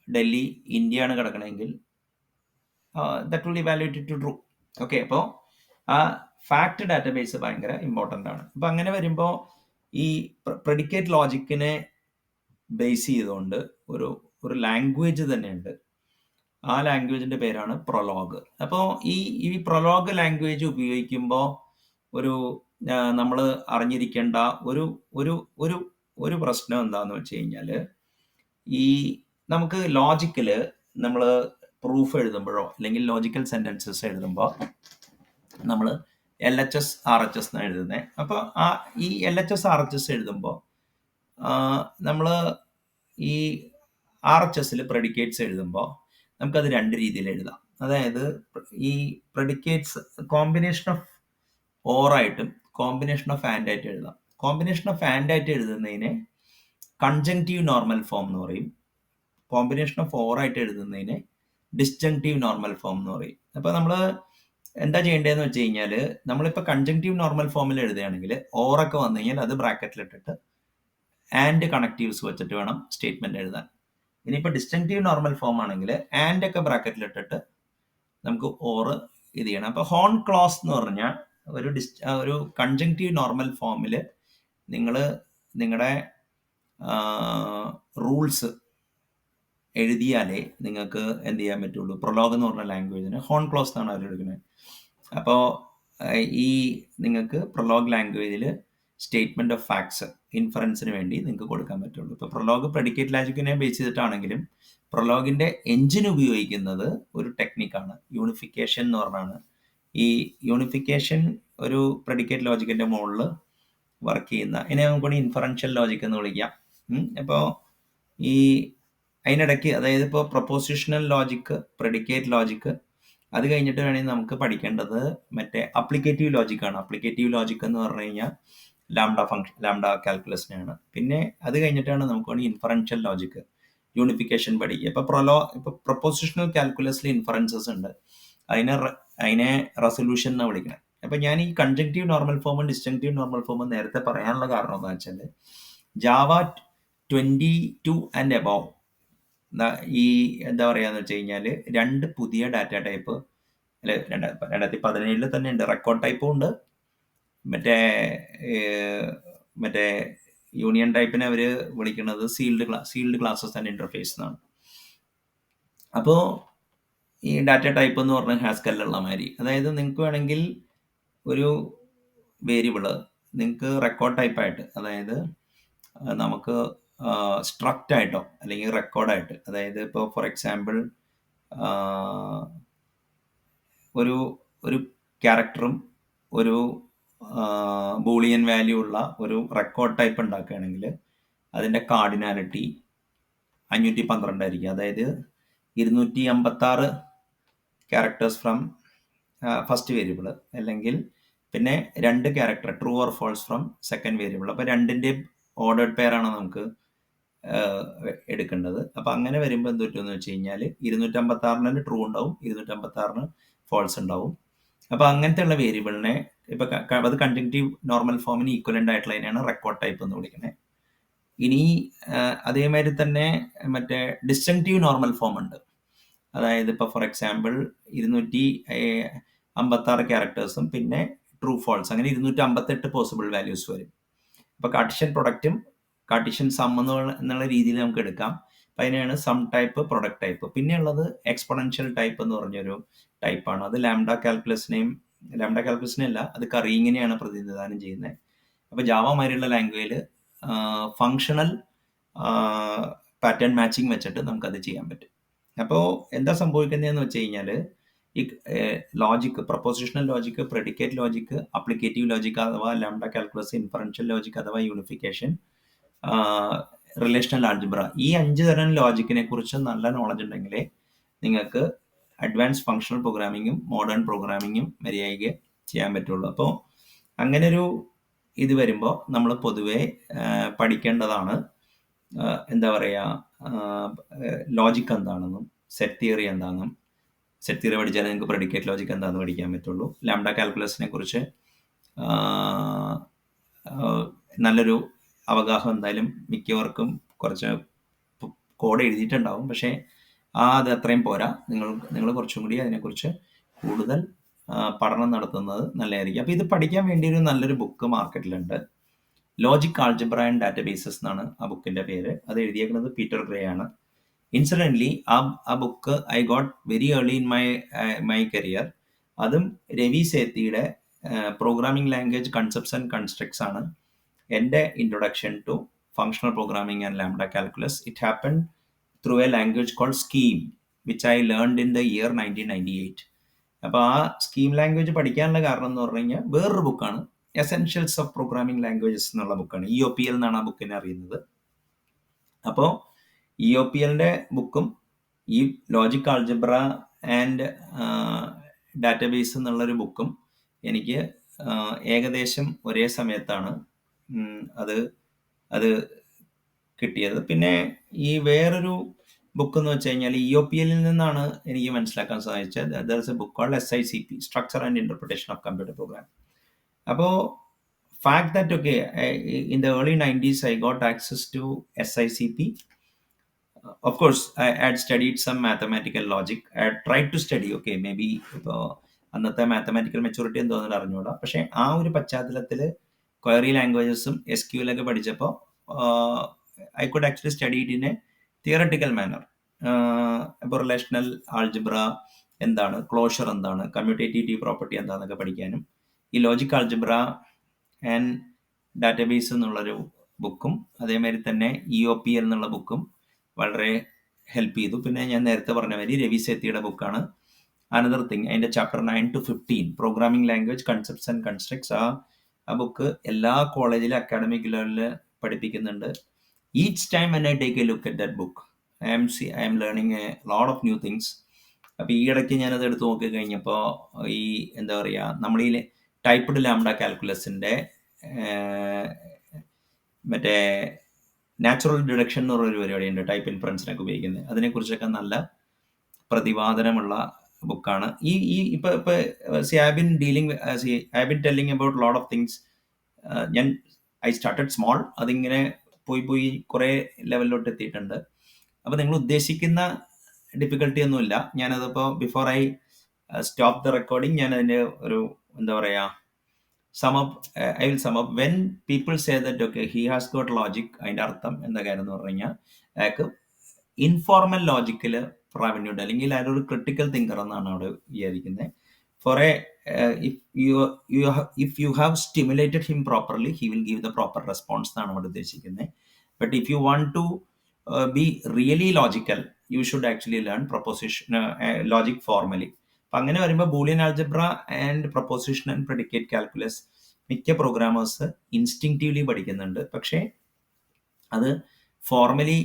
ഡൽഹി ഇന്ത്യയാണ് കിടക്കണമെങ്കിൽ that will evaluate to true. Okay, അപ്പോൾ ആ ഫാക്ട് ഡാറ്റാബേസ് ഭയങ്കര ഇമ്പോർട്ടൻ്റ് ആണ്. അപ്പോൾ അങ്ങനെ വരുമ്പോൾ ഈ പ്രെഡിക്കേറ്റ് ലോജിക്കിനെ ബേസ് ചെയ്തുകൊണ്ട് ഒരു ലാംഗ്വേജ് തന്നെയുണ്ട്. ആ ലാംഗ്വേജിൻ്റെ പേരാണ് പ്രൊലോഗ്. അപ്പോൾ ഈ പ്രൊലോഗ് ലാംഗ്വേജ് ഉപയോഗിക്കുമ്പോൾ നമ്മൾ അറിഞ്ഞിരിക്കേണ്ട ഒരു പ്രശ്നം എന്താണെന്ന് വെച്ച് കഴിഞ്ഞാൽ, ഈ നമുക്ക് ലോജിക്കിൽ നമ്മൾ പ്രൂഫ് എഴുതുമ്പോഴോ അല്ലെങ്കിൽ ലോജിക്കൽ സെൻറ്റൻസസ് എഴുതുമ്പോൾ നമ്മൾ LHS RHS എന്നാണ് എഴുതുന്നത്. അപ്പോൾ ഈ LHS RHS എഴുതുമ്പോൾ നമ്മൾ ഈ RHSൽ പ്രെഡിക്കേറ്റ്സ് എഴുതുമ്പോൾ നമുക്കത് രണ്ട് രീതിയിൽ എഴുതാം. അതായത് ഈ പ്രെഡിക്കേറ്റ്സ് കോമ്പിനേഷൻ ഓഫ് ഓറായിട്ടും കോമ്പിനേഷൻ ഓഫ് ആൻഡ് ആയിട്ട് എഴുതാം. കോമ്പിനേഷൻ ഓഫ് ആൻഡ് ആയിട്ട് എഴുതുന്നതിനെ കൺജങ്ക്റ്റീവ് നോർമൽ ഫോം എന്ന് പറയും. കോമ്പിനേഷൻ ഓഫ് ഓറായിട്ട് എഴുതുന്നതിനെ ഡിസ്ജങ്ക്റ്റീവ് നോർമൽ ഫോം എന്ന് പറയും. അപ്പോൾ നമ്മൾ എന്താ ചെയ്യേണ്ടതെന്ന് വെച്ച് കഴിഞ്ഞാൽ, നമ്മളിപ്പോൾ കൺജങ്ക്റ്റീവ് നോർമൽ ഫോമിൽ എഴുതുകയാണെങ്കിൽ ഓറൊക്കെ വന്നു കഴിഞ്ഞാൽ അത് ബ്രാക്കറ്റിലിട്ടിട്ട് ആൻഡ് കണക്റ്റീവ്സ് വെച്ചിട്ട് വേണം സ്റ്റേറ്റ്മെന്റ് എഴുതാൻ. ഇനിയിപ്പോൾ ഡിസ്ജങ്ക്റ്റീവ് നോർമൽ ഫോം ആണെങ്കിൽ ആൻഡ് ഒക്കെ ബ്രാക്കറ്റിലിട്ടിട്ട് നമുക്ക് ഓറ് ഇത് ചെയ്യണം. അപ്പോൾ ഹോൺ ക്ലോസ് എന്ന് പറഞ്ഞാൽ ഒരു കൺജങ്ക്റ്റീവ് നോർമൽ ഫോമിൽ നിങ്ങൾ നിങ്ങളുടെ റൂൾസ് എഴുതിയാലേ നിങ്ങൾക്ക് എന്ത് ചെയ്യാൻ പറ്റുള്ളൂ. പ്രൊലോഗ് എന്ന് പറഞ്ഞ ലാംഗ്വേജിന് ഹോൺ ക്ലോസ് എന്നാണ് അവർ എടുക്കുന്നത്. അപ്പോൾ ഈ നിങ്ങൾക്ക് പ്രൊലോഗ് ലാംഗ്വേജിൽ സ്റ്റേറ്റ്മെന്റ് ഓഫ് ഫാക്ട്സ് ഇൻഫറൻസിന് വേണ്ടി നിങ്ങൾക്ക് കൊടുക്കാൻ പറ്റുള്ളൂ. ഇപ്പോൾ പ്രൊലോഗ് പ്രെഡിക്കേറ്റ് ലോജിക്കിനെ ബേസ് ചെയ്തിട്ടാണെങ്കിലും പ്രൊലോഗിന്റെ എഞ്ചിൻ ഉപയോഗിക്കുന്നത് ഒരു ടെക്നിക്കാണ്, യൂണിഫിക്കേഷൻ എന്ന് പറഞ്ഞാണ്. ഈ യൂണിഫിക്കേഷൻ ഒരു പ്രെഡിക്കേറ്റ് ലോജിക്കിന്റെ മുകളിൽ വർക്ക് ചെയ്യുന്ന, ഇതിനെ നമുക്ക് ഇൻഫറൻഷ്യൽ ലോജിക് എന്ന് വിളിക്കാം. അപ്പോൾ ഈ അതിനിടയ്ക്ക്, അതായത് ഇപ്പോൾ പ്രൊപ്പോസിഷണൽ ലോജിക്ക്, പ്രെഡിക്കേറ്റ് ലോജിക്ക്, അത് കഴിഞ്ഞിട്ട് വേണമെങ്കിൽ നമുക്ക് പഠിക്കേണ്ടത് മറ്റേ അപ്ലിക്കേറ്റീവ് ലോജിക്കാണ്. അപ്ലിക്കേറ്റീവ് ലോജിക് എന്ന് പറഞ്ഞു കഴിഞ്ഞാൽ ലാംഡ കാൽക്കുലസിനെയാണ്. പിന്നെ അത് കഴിഞ്ഞിട്ടാണ് നമുക്ക് വേണമെങ്കിൽ ഇൻഫറൻഷ്യൽ ലോജിക്ക്, യൂണിഫിക്കേഷൻ പഠിക്കുക. ഇപ്പോൾ പ്രൊപ്പോസിഷണൽ കാൽക്കുലസിൽ ഇൻഫറൻസസ് ഉണ്ട്, അതിനെ റെസൊല്യൂഷൻ എന്നാണ് വിളിക്കുന്നത്. അപ്പോൾ ഞാൻ ഈ കൺജങ്ക്റ്റീവ് നോർമൽ ഫോമും ഡിസ്ജങ്ക്റ്റീവ് നോർമൽ ഫോമും നേരത്തെ പറയാനുള്ള കാരണം എന്താണെന്ന് വെച്ചാൽ, ജാവ 22 ആൻഡ് എബോവ് ഈ എന്താ പറയാന്ന് വെച്ച് കഴിഞ്ഞാൽ 2 പുതിയ ഡാറ്റ ടൈപ്പ്, അല്ലെ 2017 തന്നെ ഉണ്ട്. റെക്കോർഡ് ടൈപ്പും ഉണ്ട്, മറ്റേ യൂണിയൻ ടൈപ്പിനെ അവർ വിളിക്കുന്നത് സീൽഡ് ക്ലാസസ് ആൻഡ് ഇന്റർഫേസ് എന്നാണ്. അപ്പോൾ ഈ ഡാറ്റ ടൈപ്പ് എന്ന് പറഞ്ഞാൽ ഹാസ്കല്ലുള്ള മാതിരി, അതായത് നിങ്ങൾക്ക് വേണമെങ്കിൽ ഒരു വേരിയബിള് നിങ്ങൾക്ക് റെക്കോർഡ് ടൈപ്പായിട്ട്, അതായത് നമുക്ക് സ്ട്രക്റ്റ് ആയിട്ടോ അല്ലെങ്കിൽ റെക്കോർഡായിട്ട്, അതായത് ഇപ്പോൾ ഫോർ എക്സാമ്പിൾ ഒരു ക്യാരക്ടറും ഒരു ബൂളിയൻ വാല്യൂ ഉള്ള ഒരു റെക്കോർഡ് ടൈപ്പ് ഉണ്ടാക്കുകയാണെങ്കിൽ അതിൻ്റെ കാർഡിനാലിറ്റി 512 ആയിരിക്കും. അതായത് 256 ക്യാരക്ടേഴ്സ് ഫ്രം ഫസ്റ്റ് വേരിയബിൾ, അല്ലെങ്കിൽ പിന്നെ 2 character true or false from second variable. അപ്പോൾ രണ്ടിൻ്റെയും ഓർഡേഡ് പെയറാണ് നമുക്ക് എടുക്കേണ്ടത്. അപ്പോൾ അങ്ങനെ വരുമ്പോൾ എന്ത് പറ്റുമെന്ന് വെച്ച് കഴിഞ്ഞാൽ 256 ട്രൂ ഉണ്ടാവും, 256 ഫോൾസ് ഉണ്ടാവും. അപ്പോൾ അങ്ങനത്തെ ഉള്ള വേരിയബിളിനെ ഇപ്പോൾ അത് കൺജങ്ക്റ്റീവ് നോർമൽ ഫോമിന് ഈക്വലൻ്റ് ആയിട്ടുള്ളതിനെയാണ് റെക്കോർഡ് ടൈപ്പ് എന്ന് വിളിക്കുന്നത്. ഇനി അതേമാതിരി തന്നെ മറ്റേ ഡിസ്ജങ്ക്റ്റീവ് നോർമൽ ഫോം ഉണ്ട്. അതായത് ഇപ്പോൾ ഫോർ എക്സാമ്പിൾ 256 ക്യാരക്ടേഴ്സും പിന്നെ ട്രൂ ഫോൾസ്, അങ്ങനെ 258 പോസിബിൾ വാല്യൂസ് വരും. അപ്പോൾ കാർട്ടീഷ്യൻ പ്രൊഡക്റ്റും കാർട്ടീഷ്യൻ സം എന്നുള്ള രീതിയിൽ നമുക്ക് എടുക്കാം. അപ്പം അതിനെയാണ് സം ടൈപ്പ്, പ്രൊഡക്റ്റ് ടൈപ്പ്. പിന്നെ ഉള്ളത് എക്സ്പൊണൻഷ്യൽ ടൈപ്പ് എന്ന് പറഞ്ഞൊരു ടൈപ്പാണ്. അത് ലാംഡ കാൽക്കുലസിനല്ല, അത് കറീങ്ങിനെയാണ് പ്രതിനിധാനം ചെയ്യുന്നത്. അപ്പോൾ ജാവ മാതിരിയുള്ള ലാംഗ്വേജിൽ ഫങ്ഷണൽ പാറ്റേൺ മാച്ചിങ് വെച്ചിട്ട് നമുക്കത് ചെയ്യാൻ പറ്റും. അപ്പോൾ എന്താ സംഭവിക്കുന്നതെന്ന് വെച്ച് കഴിഞ്ഞാൽ, ഈ logic, propositional logic, predicate logic, applicative logic അഥവാ ലാംഡ കാൽക്കുലസ്, ഇൻഫറൻഷ്യൽ ലോജിക്ക് അഥവാ യൂണിഫിക്കേഷൻ, റിലേഷണൽ ആൾജിബ്ര, ഈ 5 തരം ലോജിക്കിനെ കുറിച്ച് നല്ല നോളജ് ഉണ്ടെങ്കിലേ നിങ്ങൾക്ക് അഡ്വാൻസ് ഫങ്ഷണൽ പ്രോഗ്രാമിങ്ങും മോഡേൺ പ്രോഗ്രാമിങ്ങും മര്യാദയ്ക്ക് ചെയ്യാൻ പറ്റുള്ളൂ. അപ്പോൾ അങ്ങനൊരു ഇത് വരുമ്പോൾ നമ്മൾ പൊതുവെ പഠിക്കേണ്ടതാണ് എന്താ പറയുക, ലോജിക്ക് എന്താണെന്നും സെറ്റ് തിയറി എന്താണെന്നും. സെറ്റ് തിയറി പഠിച്ചാൽ നിങ്ങൾക്ക് പ്രെഡിക്കേറ്റ് ലോജിക്ക് എന്താണെന്ന് പഠിക്കാൻ പറ്റുള്ളൂ. ലാംഡ കാൽക്കുലസിനെ കുറിച്ച് നല്ലൊരു അവഗാഹം എന്തായാലും മിക്കവർക്കും കുറച്ച് കോഡ് എഴുതിയിട്ടുണ്ടാവും, പക്ഷേ അത് അത്രയും പോരാ. നിങ്ങൾ കുറച്ചും കൂടി അതിനെക്കുറിച്ച് കൂടുതൽ പഠനം നടത്തുന്നത് നല്ലതായിരിക്കും. അപ്പോൾ ഇത് പഠിക്കാൻ വേണ്ടി ഒരു നല്ലൊരു ബുക്ക് മാർക്കറ്റിലുണ്ട്. ലോജിക് ആൾജിബ്ര ആൻഡ് ഡാറ്റാബേസസ് എന്നാണ് ആ ബുക്കിൻ്റെ പേര്. അത് എഴുതിയേക്കുന്നത് പീറ്റർ ഗ്രേ ആണ്. ഇൻസിഡൻ്റ്ലി ആ book I got very early in my career. അതും രവി സേത്തിയുടെ programming language concepts and constructs ആണ് എൻ്റെ introduction to functional programming and lambda calculus. It happened through a language called Scheme which I learned in the year 1998. അപ്പോൾ ആ scheme language പഠിക്കാനുള്ള കാരണം എന്ന് പറഞ്ഞു കഴിഞ്ഞാൽ വേറൊരു ബുക്കാണ്, എസെൻഷ്യൽസ് ഓഫ് പ്രോഗ്രാമിംഗ് ലാംഗ്വേജസ് എന്നുള്ള ബുക്കാണ്. EOPL എന്നാണ് ആ ബുക്കിനെ അറിയുന്നത്. അപ്പോൾ EOPLൻ്റെ ബുക്കും ഈ ലോജിക് ആൾജിബ്ര ആൻഡ് ഡാറ്റാബേസ് എന്നുള്ളൊരു ബുക്കും എനിക്ക് ഏകദേശം ഒരേ സമയത്താണ് അത് കിട്ടിയത്. പിന്നെ ഈ വേറൊരു ബുക്ക് എന്ന് വെച്ച് കഴിഞ്ഞാൽ EOPL നിന്നാണ് എനിക്ക് മനസ്സിലാക്കാൻ സാധിച്ചത്. There is a book called SICP, structure and interpretation of computer program. അപ്പോൾ fact that okay, in the early 90s I got access to SICP. Of course I had studied some mathematical logic. I had tried to study, okay, maybe ഇപ്പോൾ അന്നത്തെ mathematical maturity എന്തോന്നും അറിഞ്ഞൂടാ. പക്ഷേ ആ ഒരു പശ്ചാത്തലത്തിൽ query ലാംഗ്വേജസും SQL ഒക്കെ പഠിച്ചപ്പോൾ I could actually study it in a theoretical manner. ഇപ്പോൾ റിലേഷണൽ ആൾജിബ്ര എന്താണ്, ക്ലോഷർ എന്താണ്, കമ്മ്യൂട്ടേറ്റീവ് പ്രോപ്പർട്ടി എന്താണെന്നൊക്കെ പഠിക്കാനും ഈ ലോജിക് ആൾജിബ്ര ആൻഡ് ഡാറ്റാബേസ് എന്നുള്ളൊരു ബുക്കും അതേമാതിരി തന്നെ EOPL എന്നുള്ള ബുക്കും വളരെ ഹെൽപ്പ് ചെയ്തു. പിന്നെ ഞാൻ നേരത്തെ പറഞ്ഞ മാതിരി രവി സേത്തിയുടെ ബുക്കാണ് അനദർ തിങ്. അതിൻ്റെ chapter 9 to 15 programming language concepts and constructs. ആ ബുക്ക് എല്ലാ കോളേജിലും അക്കാഡമിക് ലെവലിൽ പഠിപ്പിക്കുന്നുണ്ട്. Each time when I take a look at that book, I am learning a lot of new things. അപ്പോൾ ഈ ഇടയ്ക്ക് ഞാനത് എടുത്ത് നോക്കി കഴിഞ്ഞപ്പോൾ ഈ എന്താ പറയുക, നമ്മൾ ഈ ടൈപ്പ്ഡ് ലാംഡ കാൽക്കുലസിൻ്റെ മറ്റേ നാച്ചുറൽ ഡിഡക്ഷൻ എന്ന് പറഞ്ഞൊരു പരിപാടിയുണ്ട് ടൈപ്പ് ഇൻഫറൻസിനൊക്കെ ഉപയോഗിക്കുന്നത്. അതിനെക്കുറിച്ചൊക്കെ നല്ല പ്രതിപാദനമുള്ള ബുക്കാണ്. ഇപ്പൊ I been telling about lot of things. I started small, അതിങ്ങനെ പോയി കുറേ ലെവലിലോട്ട് എത്തിയിട്ടുണ്ട്. അപ്പോൾ നിങ്ങൾ ഉദ്ദേശിക്കുന്ന ഡിഫിക്കൽട്ടി ഒന്നുമില്ല. ഞാനതിപ്പോൾ before I stop the recording ഞാൻ അതിൻ്റെ ഒരു എന്താ പറയുക I will sum up. When people say that okay, he has got logic, അതിൻ്റെ അർത്ഥം എന്താ കാര്യം എന്ന് പറഞ്ഞു കഴിഞ്ഞാൽ അയാൾക്ക് ഇൻഫോർമൽ ലോജിക്കിൽ പ്രാവീണ്യം ഉണ്ട്, അല്ലെങ്കിൽ അയാളൊരു ക്രിട്ടിക്കൽ തിങ്കർ എന്നാണ് അവിടെ വിചാരിക്കുന്നത്. For if you have stimulated him properly, he will give the proper response എന്നാണ് അവിടെ ഉദ്ദേശിക്കുന്നത്. But if you want to be really logical, you should actually learn proposition logic formally. അപ്പം അങ്ങനെ വരുമ്പോൾ Boolean algebra and proposition and predicate calculus മിക്ക programmers ഇൻസ്റ്റിങ്ക്റ്റീവ്ലി പഠിക്കുന്നുണ്ട്. പക്ഷേ അത് ഫോർമലി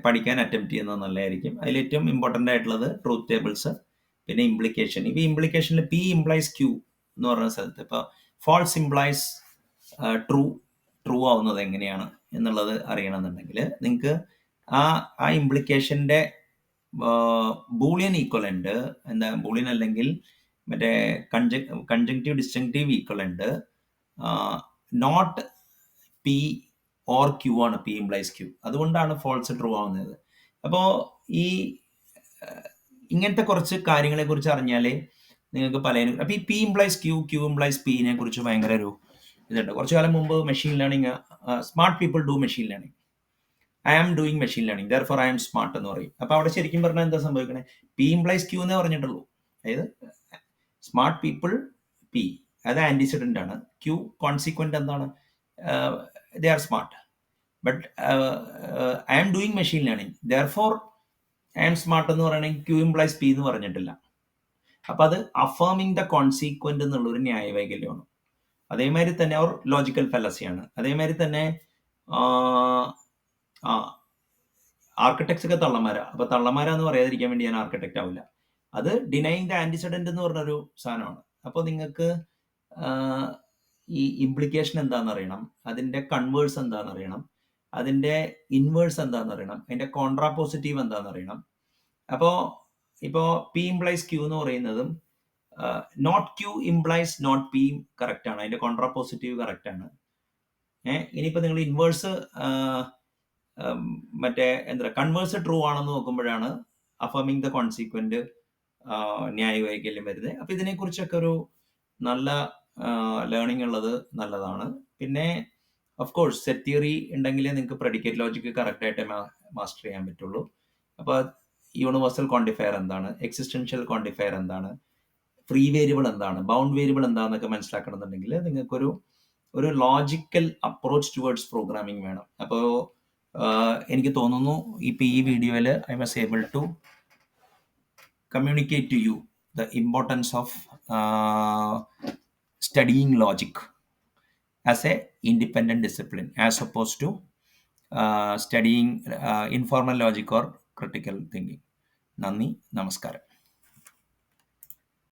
പഠിക്കാൻ അറ്റംപ്റ്റ് ചെയ്യുന്നത് നല്ലതായിരിക്കും. അതിൽ ഏറ്റവും ഇമ്പോർട്ടൻ്റ് ആയിട്ടുള്ളത് ട്രൂത്ത് ടേബിൾസ്, പിന്നെ ഇംപ്ലിക്കേഷൻ. ഇപ്പോൾ ഇംപ്ലിക്കേഷനിൽ P implies Q എന്ന് പറയുന്ന സ്ഥലത്ത് ഇപ്പോൾ ഫാൾസ് ഇംപ്ലൈസ് ട്രൂ ആവുന്നത് എങ്ങനെയാണ് എന്നുള്ളത് അറിയണമെന്നുണ്ടെങ്കിൽ നിങ്ങൾക്ക് ആ ഇംപ്ലിക്കേഷൻ്റെ ബൂളിയൻ ഈക്വലൻ്റ് എന്താ, ബൂളിയൻ അല്ലെങ്കിൽ മറ്റേ conjunctive disjunctive equivalent not P or Q ആണ്. P implies Q. അതുകൊണ്ടാണ് ഫോൾസ് ട്രൂ ആവുന്നത്. അപ്പോൾ ഇങ്ങനത്തെ കുറച്ച് കാര്യങ്ങളെ കുറിച്ച് അറിഞ്ഞാലേ നിങ്ങൾക്ക് പലതിനും. അപ്പോൾ ഈ P implies Q, Q implies P നെ കുറിച്ച് ഭയങ്കര ഒരു ഇതുണ്ട്. കുറച്ചു കാലം മുമ്പ് machine learning, smart people do machine learning, I am doing machine learning therefore I am smart എന്ന് പറയും. അപ്പോൾ അവിടെ ശരിക്കും പറഞ്ഞാൽ എന്താ സംഭവിക്കണേ, P implies Q എന്നേ പറഞ്ഞിട്ടുള്ളൂ. അതായത് സ്മാർട്ട് പീപ്പിൾ P അത് ആൻറ്റിസിഡൻ്റ് ആണ്, Q കോൺസിക്വൻ്റ് എന്താണ്, they are smart. But I am doing machine learning, therefore I am smart എന്ന് പറയണമെങ്കിൽ Q implies P എന്ന് പറഞ്ഞിട്ടില്ല. അപ്പം അത് അഫേമിങ് ദ കോൺസിക്വൻ്റ് എന്നുള്ളൊരു ന്യായവൈകല്യമാണ്. അതേമാതിരി തന്നെ അവർ ലോജിക്കൽ ഫെലസിയാണ്. അതേമാതിരി തന്നെ ആർക്കിടെക്ട്സ് ഒക്കെ തള്ളമാരാണ്. അപ്പോൾ തള്ളമാരാന്ന് പറയാതിരിക്കാൻ വേണ്ടി ഞാൻ ആർക്കിടെക്റ്റ് ആവില്ല. അത് ഡിനൈങ് ദ ആൻറ്റിസിഡൻ്റ് എന്ന് പറഞ്ഞൊരു സാധനമാണ്. അപ്പോൾ നിങ്ങൾക്ക് ഈ ഇംപ്ലിക്കേഷൻ എന്താണെന്ന് അറിയണം, അതിൻ്റെ കൺവേഴ്സ് എന്താണെന്ന് അറിയണം, അതിൻ്റെ ഇൻവേഴ്സ് എന്താണെന്ന് അറിയണം, അതിൻ്റെ കോൺട്രാപോസിറ്റീവ് എന്താണെന്ന് അറിയണം. അപ്പോൾ ഇപ്പോൾ P implies Q എന്ന് പറയുന്നതും not Q implies not P കറക്റ്റാണ്, അതിൻ്റെ കോൺട്രാപോസിറ്റീവ് കറക്റ്റാണ്. ഇനിയിപ്പോൾ നിങ്ങൾ ഇൻവേഴ്സ് മറ്റേ എന്താ കൺവേഴ്സ് ട്രൂ ആണെന്ന് നോക്കുമ്പോഴാണ് അഫേമിങ് ദ കോൺസിക്വൻ്റ് ന്യായവൈകല്യം വരുന്നത്. അപ്പോൾ ഇതിനെക്കുറിച്ചൊക്കെ ഒരു നല്ല ലേണിംഗ് ഉള്ളത് നല്ലതാണ്. പിന്നെ ഓഫ് കോഴ്സ് സെറ്റ് തിയറി ഉണ്ടെങ്കിലേ നിങ്ങൾക്ക് പ്രെഡിക്കേറ്റ് ലോജിക്ക് കറക്റ്റായിട്ട് മാസ്റ്റർ ചെയ്യാൻ പറ്റുള്ളൂ. അപ്പോൾ യൂണിവേഴ്സൽ ക്വാണ്ടിഫയർ എന്താണ്, എക്സിസ്റ്റൻഷ്യൽ ക്വാണ്ടിഫയർ എന്താണ്, ഫ്രീ വേരിയബിൾ എന്താണ്, ബൗണ്ട് വേരിയബിൾ എന്താണെന്നൊക്കെ മനസ്സിലാക്കണമെന്നുണ്ടെങ്കിൽ നിങ്ങൾക്കൊരു ലോജിക്കൽ അപ്രോച്ച് ടുവേർഡ്സ് പ്രോഗ്രാമിംഗ് വേണം. അപ്പോൾ എനിക്ക് തോന്നുന്നു ഇപ്പോൾ ഈ വീഡിയോയിൽ I was able to communicate to you the importance of studying logic as a independent discipline as opposed to studying informal logic or critical thinking. നന്ദി, നമസ്കാരം.